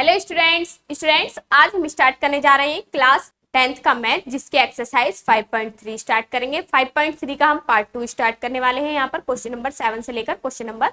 Hello students आज हम start करने जा रहे हैं क्लास 10th का मैथ, जिसके एक्सरसाइज 5.3 स्टार्ट करेंगे। 5.3 का हम पार्ट 2 स्टार्ट करने वाले हैं। यहाँ पर क्वेश्चन नंबर 7 से लेकर क्वेश्चन नंबर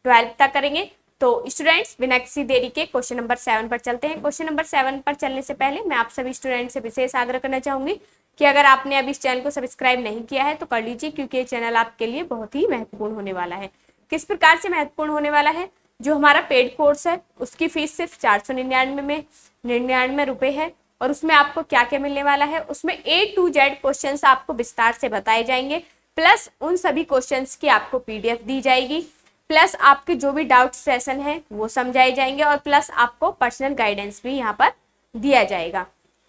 12 तक करेंगे। तो स्टूडेंट्स बिना किसी देरी के क्वेश्चन नंबर 7 पर चलते हैं। क्वेश्चन नंबर 7 पर चलने से पहले मैं आप सभी स्टूडेंट से विशेष आग्रह करना चाहूंगी कि अगर आपने अभी इस चैनल को सब्सक्राइब नहीं किया है तो कर लीजिए, क्योंकि ये चैनल आपके लिए बहुत ही महत्वपूर्ण होने वाला है। किस प्रकार से महत्वपूर्ण होने वाला है? जो हमारा पेड कोर्स है उसकी फीस सिर्फ 499 रुपए है, और उसमें आपको क्या क्या मिलने वाला है, उसमें A to Z क्वेश्चंस आपको विस्तार से बताए जाएंगे, प्लस उन सभी क्वेश्चंस की आपको PDF दी जाएगी, प्लस आपके जो भी डाउट सेशन है वो समझाए जाएंगे, और प्लस आपको पर्सनल गाइडेंस भी यहाँ पर दिया जाएगा।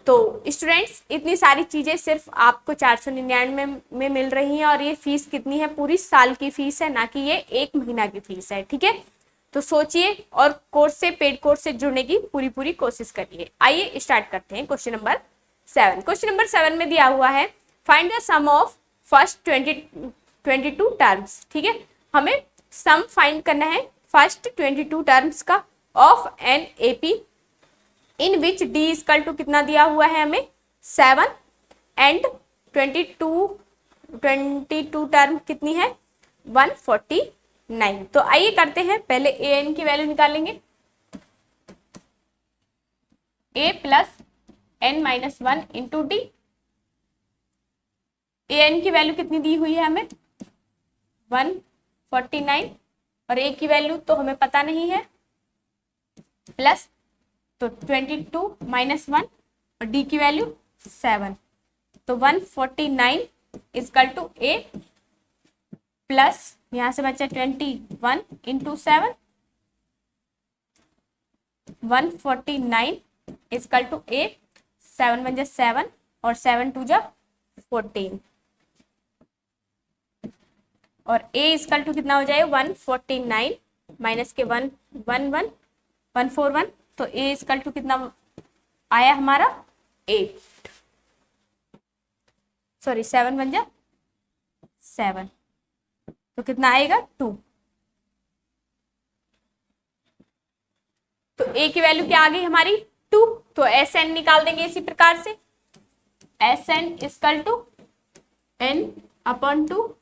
तो स्टूडेंट्स इतनी सारी चीजें सिर्फ आपको 499 में मिल रही हैं, और ये फीस कितनी है? पूरी साल की फीस है, ना कि ये एक महीना की फीस है। ठीक है, तो सोचिए और कोर्स से, पेड कोर्स से जुड़ने की पूरी कोशिश करिए। आइए स्टार्ट करते हैं क्वेश्चन नंबर 7। क्वेश्चन नंबर 7 में दिया हुआ है find the sum of first 22 terms. ठीक है, हमें सम फाइंड करना है फर्स्ट 22 टर्म्स का of an AP in which d equal to कितना दिया हुआ है हमें 7 एंड 22 टर्म कितनी है 149। तो आइए करते हैं, पहले ए एन की वैल्यू निकालेंगे। A plus n minus 1 into d. A n की वैल्यू कितनी दी हुई है हमें 149, और ए की वैल्यू तो हमें पता नहीं है, प्लस तो 22 माइनस 1 और डी की वैल्यू 7, तो 149 इक्वल टू ए प्लस यहां से बचा 21 इंटू 7, 149 इक्वल टू ए, 7 1 जा 7 और 7 2 जा 14, और a इक्वल टू कितना हो जाएगा 149 माइनस के 141 तो a इक्वल टू कितना आया हमारा 8, सॉरी 7 1 जा 7, तो कितना आएगा 2। तो a की वैल्यू क्या आ गई हमारी 2, तो एस एन निकाल देंगे इसी प्रकार से। S n equal to n upon 2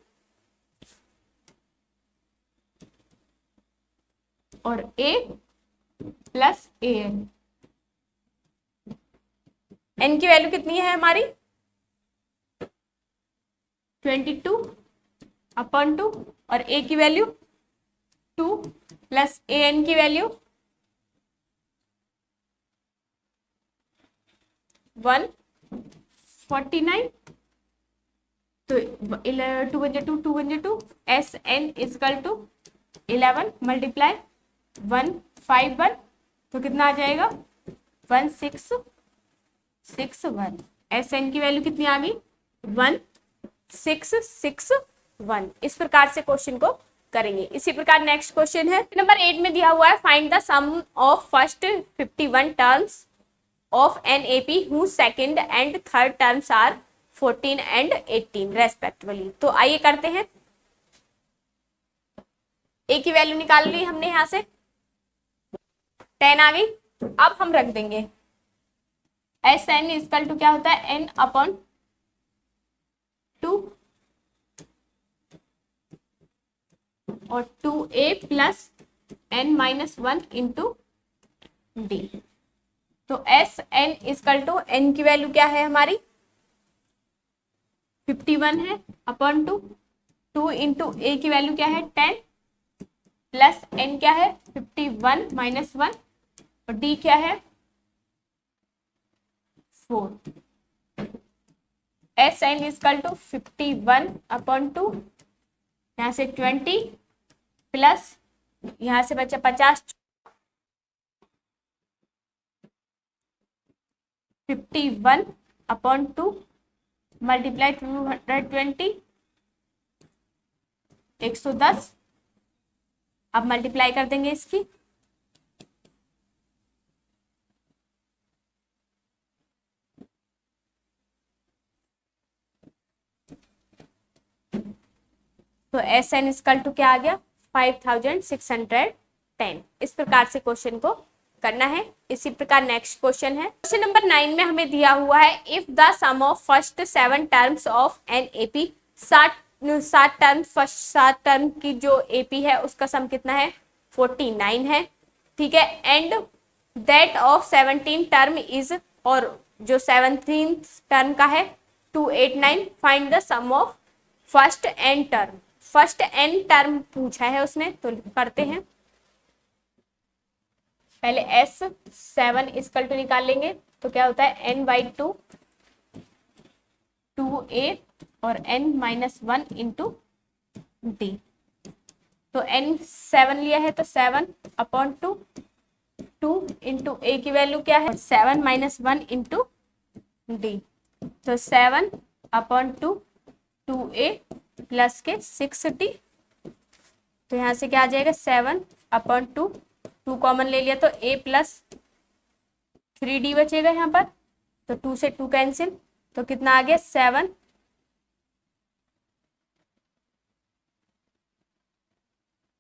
और a plus a n. N की वैल्यू कितनी है हमारी 22 अपॉन 2 और a की वैल्यू 2 प्लस ए एन की वैल्यू 149, तो 2 1 2 2 1 2 S n equal to 11 multiply 151, तो कितना आ जाएगा 1661। एस एन की वैल्यू कितनी आ गई 1661। इस प्रकार से क्वेश्चन को करेंगे। इसी प्रकार नेक्स्ट क्वेश्चन है नंबर 8 में दिया हुआ है find the sum of first 51 terms of an AP who second and third terms are 14 and 18 respectively. तो आइए करते हैं। ए की वैल्यू निकाल ली हमने, यहां से 10 आ गई। अब हम रख देंगे एस एन इक्वल टू क्या होता है एन अपॉन 2 और 2a plus n minus 1 into D. तो S n equal to n की वैल्यू क्या है हमारी 51 है अपॉन 2 इंटू ए की वैल्यू क्या है 10 प्लस एन क्या है 51 माइनस 1 और डी क्या है 4। S n equal to 51 upon 2, यहां से 20 प्लस यहां से बचा 50, 51 अपॉन 2 मल्टीप्लाई 220 110। अब मल्टीप्लाई कर देंगे इसकी, तो एस एन इक्वल टू क्या आ गया 5610। इस प्रकार से क्वेश्चन को करना है। इसी प्रकार नेक्स्ट क्वेश्चन है, क्वेश्चन नंबर 9 में हमें दिया हुआ है if the sum of first 7 terms of an AP, 7 term, first 7 term की जो एपी है उसका सम कितना है 49 है, ठीक है। And that of 17 term is, और जो 17 टर्म का है 289, find the sum of first n term. First n term पूछा है उसने, तो करते हैं। पहले S7 इसकल टू निकाल लेंगे, तो क्या होता है n/2 2a और n-1 इंटू डी। तो n7 लिया है तो 7/2, 2 इंटू ए की वैल्यू क्या है 7-1 इंटू डी, तो 7/2 2a प्लस के 6d। तो यहाँ से क्या आ जाएगा 7/2, 2 कॉमन ले लिया तो a प्लस 3d बचेगा यहाँ पर, तो 2 से 2 कैंसिल, तो कितना आ गया 7,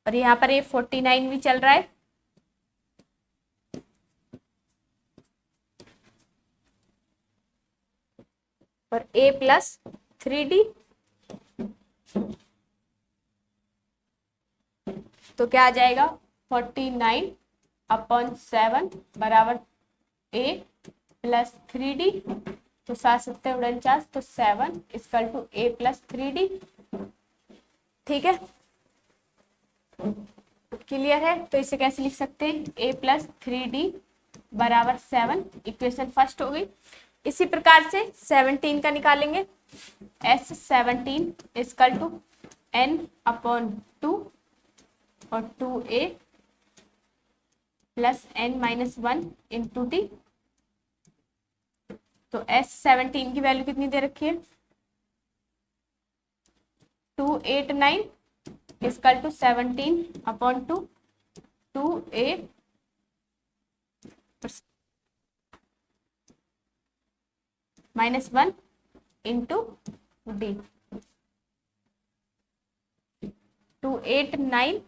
और यहाँ पर ये 49 भी चल रहा है, और a प्लस 3d, तो क्या आ जाएगा 49/7 बराबर a प्लस 3d, तो 7×7 = 49, तो 7 equal to a plus 3d, ठीक है। क्लियर है, तो इसे कैसे लिख सकते हैं a प्लस 3d बराबर 7, इक्वेशन फर्स्ट हो गई। इसी प्रकार से 17 का निकालेंगे, S17 इक्वल टू n/2 और 2a plus n-1 into D. तो S17 की वैल्यू कितनी दे रखी है 289 equal to 17/2 2a -1 into D. 289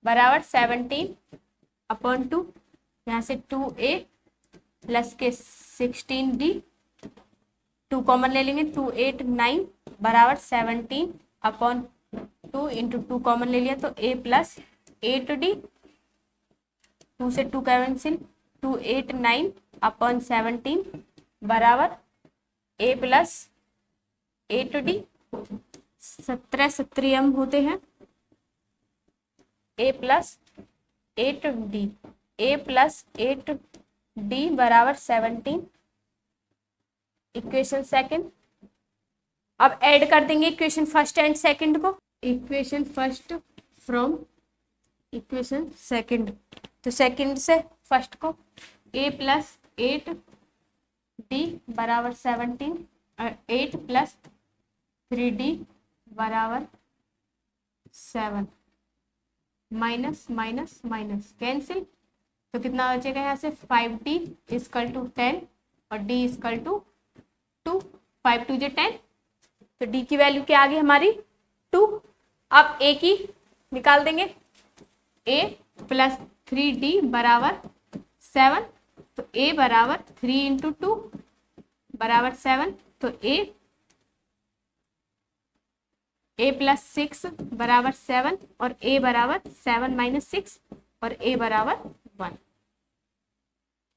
बराबर 17/2, यहाँ से 2a प्लस के 16d, 2 कॉमन ले लेंगे, 289 बराबर 17/2 इंटू 2 कॉमन ले लिया तो a प्लस 8d, 2 से 2 कैंसिल, 289/17 बराबर a प्लस 8d, 17 सत्रियम होते हैं, a plus 8d, a plus 8d बराबर 17, इक्वेशन सेकंड। अब ऐड कर देंगे इक्वेशन फर्स्ट एंड सेकंड को, equation first from equation second, तो सेकंड से फर्स्ट को a प्लस 8d बराबर 17, 8 प्लस 3d बराबर 7, माइनस माइनस माइनस कैंसिल, तो कितना बचेगा यहाँ से 5d इक्वल टू 10 और d इक्वल टू 2, 5 2 = 10, तो d की वैल्यू क्या आ गई हमारी 2। अब a की निकाल देंगे, a प्लस 3d बराबर 7, तो a बराबर 3 इंटू 2 बराबर 7, तो a प्लस 6 बराबर 7 और a बराबर 7 - 6 और a बराबर 1।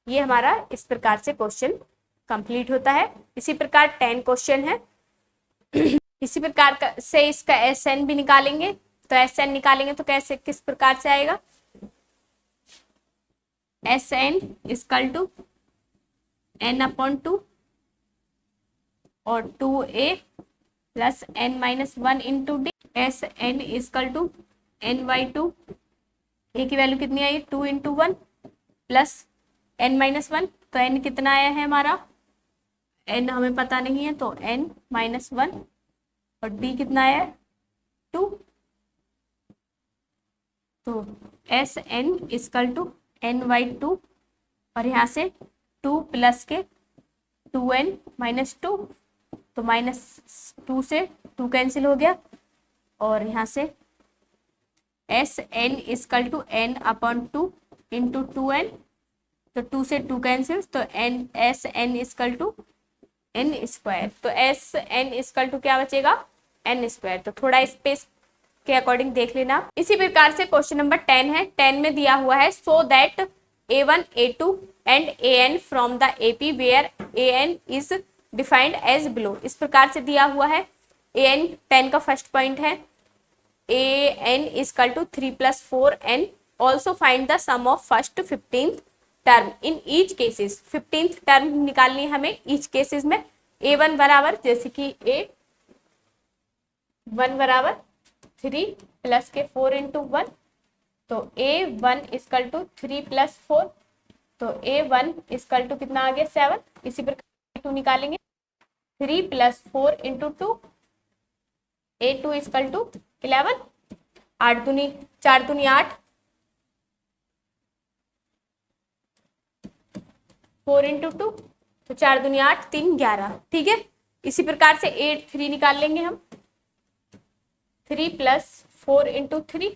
ये हमारा इस प्रकार से क्वेश्चन कंप्लीट होता है। इसी प्रकार 10 क्वेश्चन है। इसी प्रकार से इसका SN भी निकालेंगे, तो SN निकालेंगे तो कैसे किस प्रकार से आएगा, SN इक्वल टू n/2 और 2a प्लस n-1 इंटू डी, SN equal to n/2, a की वैल्यू कितनी आई 2 इंटू 1 प्लस n-1, तो n कितना आया है हमारा, n हमें पता नहीं है तो n-1, और d कितना आया है 2, तो SN इक्वल टू n/2, और यहाँ से 2 प्लस के 2n - 2, तो -2 से 2 कैंसिल हो गया, और यहाँ से SN equal to n/2 into 2n, तो 2 से 2 कैंसिल, तो n S n equal to n square, तो एस एन इजकल टू क्या बचेगा, एन स्क्वायर। तो थोड़ा स्पेस के अकॉर्डिंग देख लेना। इसी प्रकार से क्वेश्चन नंबर 10 है। 10 में दिया हुआ है so that a1 a2 and an from the AP where an is defined as below. इस प्रकार से दिया हुआ है। an 10 का फर्स्ट पॉइंट है an equal to 3 + 4n, also find the sum of first 15th term in each cases. 15th term निकालनी है हमें ईच केसेस में। a1 बराबर, जैसे कि a1 बराबर 3 प्लस के 4 इंटू 1, तो a1 इजकल टू 3 + 4, तो a1 इजकल टू कितना आ गया 7। इसी प्रकार a2 निकालेंगे 3 + 4 इंटू 2, a2 इजकल टू 11, 8 दूनी 4 दूनी 8, 4 इंटू 2, तो 4 दूनी 8, 3 11। ठीक है, इसी प्रकार से 8 3 निकाल लेंगे हम, 3 + 4 इंटू 3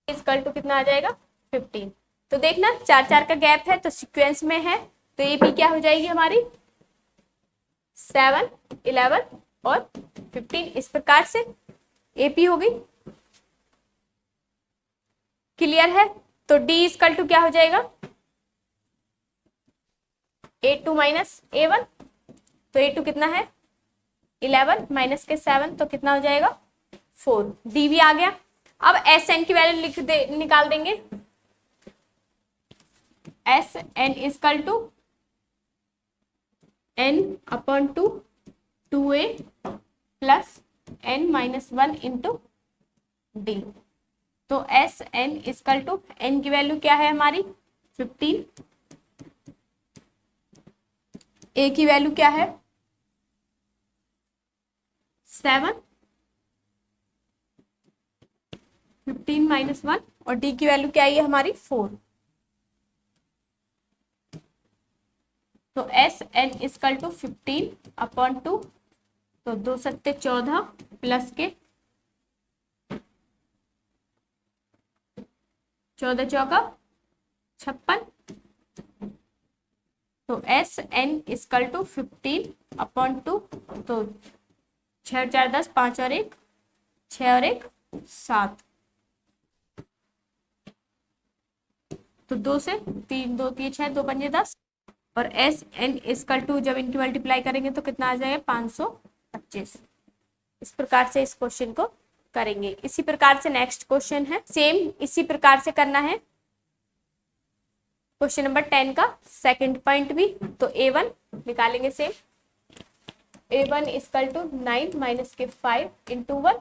इजकल टू कितना आ जाएगा 15। तो देखना 4 4 का गैप है, तो सीक्वेंस में है, तो ये भी क्या हो जाएगी हमारी 7 11 और 15। इस प्रकार से एपी हो गई। क्लियर है, तो डी इजकल टू क्या हो जाएगा a2 माइनस a1, तो a2 कितना है 11 माइनस के 7, तो कितना हो जाएगा 4। डी भी आ गया। अब एस एन की वैल्यू निकाल देंगे। S n equal to n upon 2 2a plus n minus 1 into D. तो S n equal to n की वैल्यू क्या है हमारी 15, a की वैल्यू क्या है 7, 15 माइनस 1, और डी की वैल्यू क्या है हमारी 4। तो S n equal to 15 upon 2, तो 2 सत्ते 14 प्लस के 14 चौका 56, तो S n equal to 15 upon 2, तो 6 4 10, 5 और 1 6 और 1 7, तो 2 से 3 2 3 6 2 5 10, और एस एन इजकल टू जब इनकी मल्टीप्लाई करेंगे तो कितना आ जाएगा 525। इस प्रकार से इस क्वेश्चन को करेंगे। इसी प्रकार से नेक्स्ट क्वेश्चन है, सेम इसी प्रकार से करना है क्वेश्चन नंबर 10 का सेकंड पॉइंट भी। तो a1 निकालेंगे same, a1 is equal to 9 minus के 5 इंटू 1,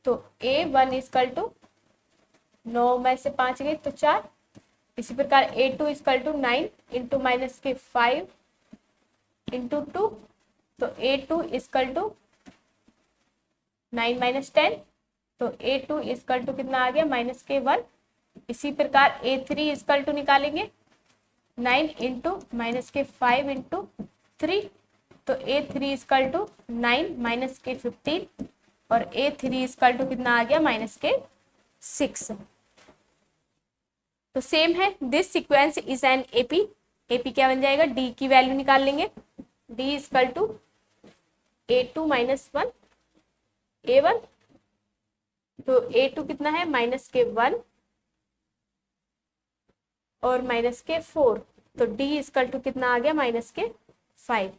तो a1 इजकल टू 9 में से 5 गए तो 4। इसी प्रकार a2 is equal to 9 into minus के 5 इंटू 2, तो a2 इजकल टू 9 माइनस 10, तो a2 इजकल टू कितना आ गया माइनस के 1। इसी प्रकार a3 इजकल टू निकालेंगे 9 इंटू माइनस के 5 इंटू 3, तो a3 इजकल टू 9 माइनस के 15, और a3 इजकल टू कितना आ गया माइनस के 6। तो सेम है, this sequence is an AP. AP क्या बन जाएगा, डी की वैल्यू निकाल लेंगे, D is equal to a2 minus 1 a1, तो a2 कितना है माइनस के 1 और माइनस के 4, तो d इजकल टू कितना आ गया माइनस के 5।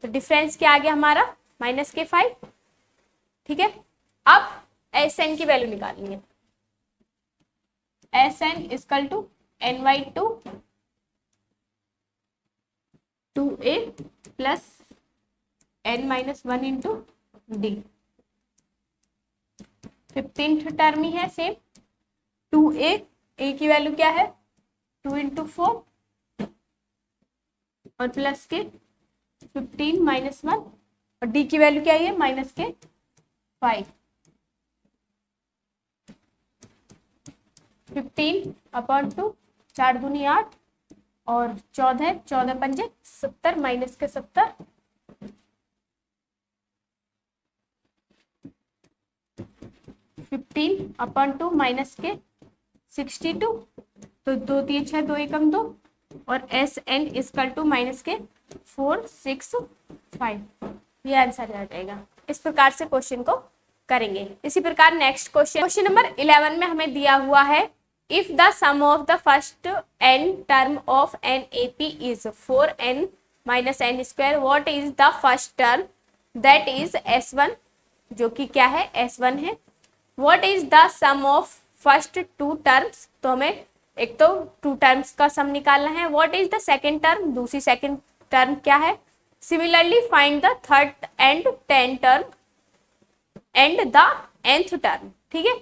तो डिफरेंस क्या आ गया हमारा माइनस के 5। ठीक है, अब एस एन की वैल्यू निकालनी है। S n equal to n/2 2a plus n minus 1 into d. 15th term ही है सेम, 2a, a की वैल्यू क्या है 2 इंटू 4 और प्लस के 15 माइनस 1, और डी की वैल्यू क्या है माइनस के 5। 15 अपॉन 2, 4 दूनी 8 और 14 14 पंजे 70 माइनस के 70, 15 अपॉन 2 माइनस के 62, तो 2 3 6 2 एकम 2 और S n equal to minus के 4 6 5, ये आंसर आ जाएगा। इस प्रकार से क्वेश्चन को करेंगे। इसी प्रकार नेक्स्ट क्वेश्चन नंबर 11 में हमें दिया हुआ है if the sum of the first n term of an A P is 4n minus n square, what is the first term that is s1, जो कि क्या है s1 है। What is the sum of first 2 terms, तो हमें एक तो 2 terms का सम निकालना है। What is the second term, दूसरी सेकेंड टर्म क्या है। Similarly find the third and 10 term and the nth term, ठीक है।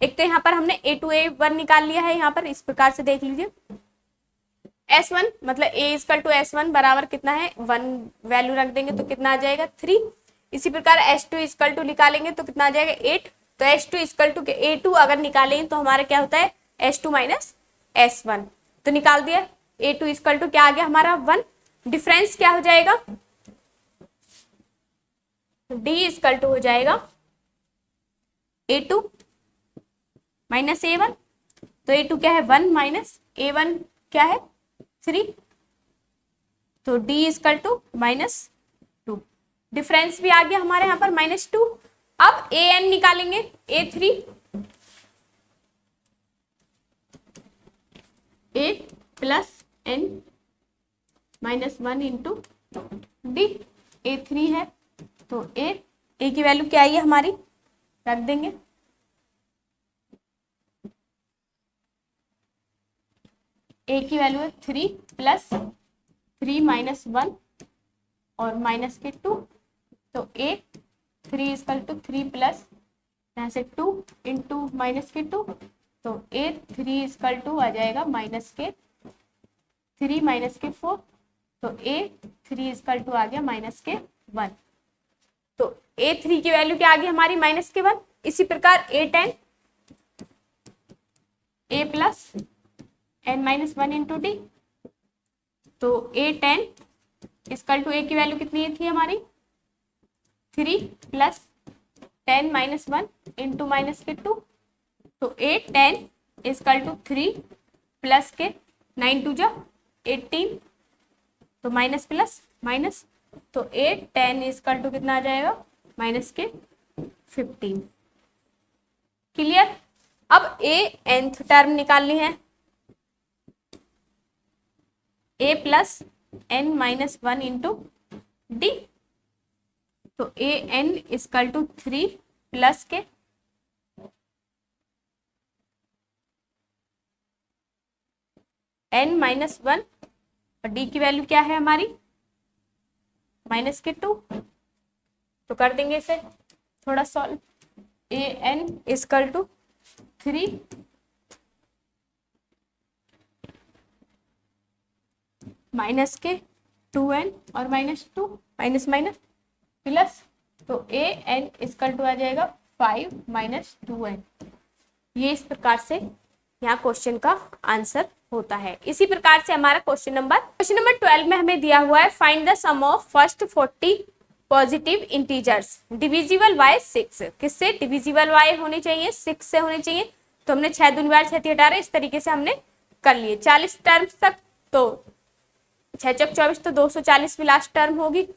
एक तो यहाँ पर हमने a टू a1 निकाल लिया है, यहाँ पर इस प्रकार से देख लीजिए। s1 मतलब a इजकल टू s1 बराबर कितना है 1, वैल्यू रख देंगे तो कितना आ जाएगा 3। इसी प्रकार s2 इजकल टू निकालेंगे तो कितना आ जाएगा 8। तो s2 इजकल टू a2 अगर निकालेंगे तो हमारा क्या होता है s2 माइनस s1, तो निकाल दिया। a2 इजकल टू क्या आ गया हमारा 1, डिफरेंस क्या हो जाएगा d इजकल टू हो जाएगा a2 माइनस a1, तो a2 क्या है 1 माइनस a1 क्या है 3, तो d इजकल टू -2, डिफरेंस भी आ गया हमारे यहाँ पर -2। अब an निकालेंगे a3, a plus n minus 1 into D, a3 है तो a की वैल्यू क्या आई है हमारी, रख देंगे a की वैल्यू है 3 प्लस 3 माइनस 1 और माइनस के 2, तो a 3 इजकल टू 3 प्लस यहाँ से 2 इंटू माइनस के 2, तो a 3 इजकल टू आ जाएगा माइनस के 3 माइनस के 4, तो a 3 इजकल टू आ गया माइनस के 1, तो a3 की वैल्यू क्या आ गई हमारी माइनस के 1। इसी प्रकार a10 a plus n minus 1 into D, तो a10 इजकल टू a की वैल्यू कितनी थी हमारी 3 प्लस 10 माइनस 1 इंटू माइनस के 2, तो a10 इजकल टू 3 प्लस के 9 2 जा 18, तो माइनस प्लस माइनस, तो a10 इजकल टू कितना आ जाएगा माइनस के 15। क्लियर। अब a nth टर्म निकालनी है, a plus n minus 1 into D, तो a n equal to 3 plus के n माइनस 1 और d की वैल्यू क्या है हमारी माइनस के 2, तो कर देंगे इसे थोड़ा solve. a n equal to 3 minus के 2n और -2 माइनस माइनस प्लस, तो a n इजकल टू आ जाएगा 5 माइनस 2n। ये इस प्रकार से यहाँ क्वेश्चन का आंसर होता है। इसी प्रकार से हमारा क्वेश्चन नंबर 12 में हमें दिया हुआ है find the sum of first 40 positive integers divisible by 6। किससे डिविजिबल बाय होने चाहिए 6 से होने चाहिए, तो हमने 6 दूनी बार 6 18 इस तरीके से हमने कर लिए 40 टर्म्स तक, तो 6 चौक 24, तो 240 भी लास्ट टर्म होगी।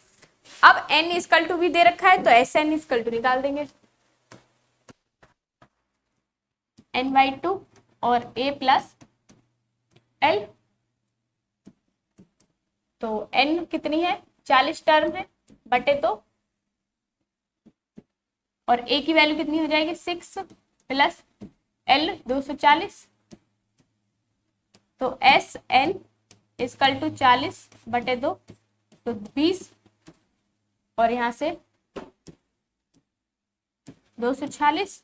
अब n इजकल टू भी दे रखा है तो एस एन इजकल टू निकाल देंगे n/2 और a प्लस l, तो n कितनी है 40 टर्म है बटे 2 और a की वैल्यू कितनी हो जाएगी 6 प्लस l 240, तो एस एन इजकल टू 40 बटे 2, तो 20 और यहाँ से 240।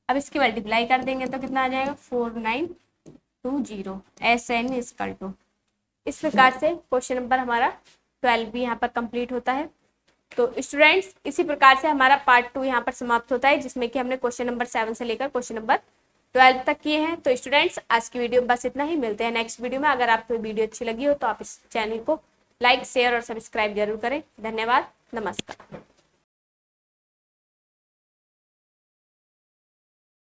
अब इसकी मल्टीप्लाई कर देंगे तो कितना आ जाएगा 4920 एस एन इजकल टू। इस प्रकार से क्वेश्चन नंबर हमारा 12 भी यहाँ पर कंप्लीट होता है। तो स्टूडेंट्स इसी प्रकार से हमारा पार्ट 2 यहाँ पर समाप्त होता है, जिसमें कि हमने क्वेश्चन नंबर 7 से लेकर क्वेश्चन नंबर 12 तक किए हैं। तो स्टूडेंट्स आज की वीडियो में बस इतना ही, मिलते हैं नेक्स्ट वीडियो में। अगर आपको वीडियो अच्छी लगी हो तो आप इस चैनल को लाइक शेयर और सब्सक्राइब जरूर करें। धन्यवाद, नमस्कार।